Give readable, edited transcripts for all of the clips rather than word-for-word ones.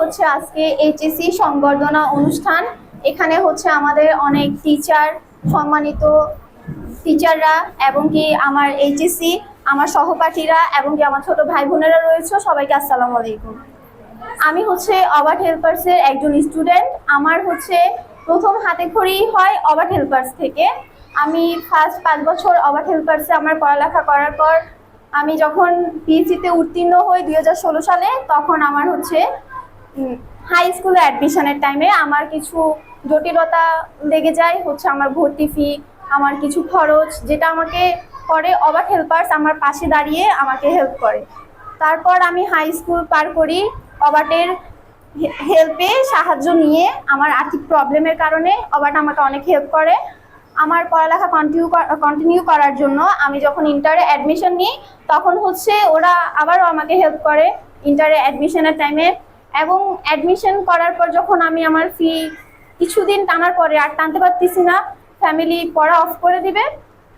হচ্ছে আজকে এইচএসসি সংবর্ধনা অনুষ্ঠান। এখানে হচ্ছে আমাদের অনেক টিচার, সম্মানিত টিচাররা এবং কি আমার এইচএসসি আমার সহপাঠীরা এবং কি আমার ছোট ভাই বোনেরা রয়েছে, সবাইকে আসসালামু আলাইকুম। আমি হচ্ছে অবাট হেল্পার্সের একজন স্টুডেন্ট। আমার হচ্ছে প্রথম হাতে খড়ি হয় অবাট হেল্পার্স থেকে। আমি ফার্স্ট 5 বছর অবাট হেল্পার্সে আমার পড়ালেখা করার পর আমি যখন পিএইচডিতে উত্তীর্ণ হই 2016 সালে, তখন আমার হচ্ছে হাই স্কুলে অ্যাডমিশনের টাইমে আমার কিছু জটিলতা লেগে যায়। হচ্ছে আমার ভর্তি ফি, আমার কিছু খরচ, যেটা আমাকে করে অবাট হেল্পার্স আমার পাশে দাঁড়িয়ে আমাকে হেল্প করে। তারপর আমি হাই স্কুল পার করি অবাটের হেল্পে সাহায্য নিয়ে। আমার আর্থিক প্রবলেমের কারণে অবাট আমাকে অনেক হেল্প করে আমার পড়ালেখা কন্টিনিউ করার জন্য। আমি যখন ইন্টারে অ্যাডমিশন নিই তখন হচ্ছে ওরা আবারও আমাকে হেল্প করে ইন্টারে অ্যাডমিশনের টাইমে। এবং অ্যাডমিশন করার পর যখন আমি আমার ফি কিছুদিন টানার পরে আর টানতে পারতেছি না, ফ্যামিলি পড়া অফ করে দিবে,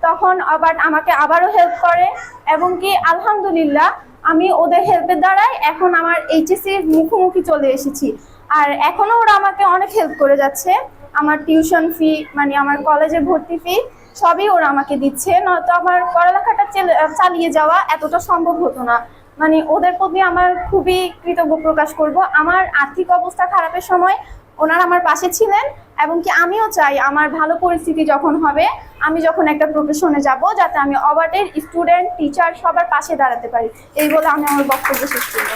তখন আবার আমাকে আবারও হেল্প করে। এবং কি আলহামদুলিল্লাহ আমি ওদের হেল্পের দ্বারাই এখন আমার এইচএসসির মুখোমুখি চলে এসেছি। আর এখনও ওরা আমাকে অনেক হেল্প করে যাচ্ছে। আমার টিউশন ফি, মানে আমার কলেজে ভর্তি ফি সবই ওরা আমাকে দিচ্ছে, নয়তো আমার পড়ালেখাটা চালিয়ে যাওয়া এতটা সম্ভব হতো না। মানে ওদের প্রতি আমার খুবই কৃতজ্ঞ প্রকাশ করব। আমার আর্থিক অবস্থা খারাপের সময় ওনারা আমার পাশে ছিলেন এবং কি আমিও চাই আমার ভালো পরিস্থিতি যখন হবে, আমি যখন একটা প্রফেশনে যাব, যাতে আমি অবাটের স্টুডেন্ট, টিচার সবার পাশে দাঁড়াতে পারি। এই বলে আমি আমার বক্তব্য শেষ করব।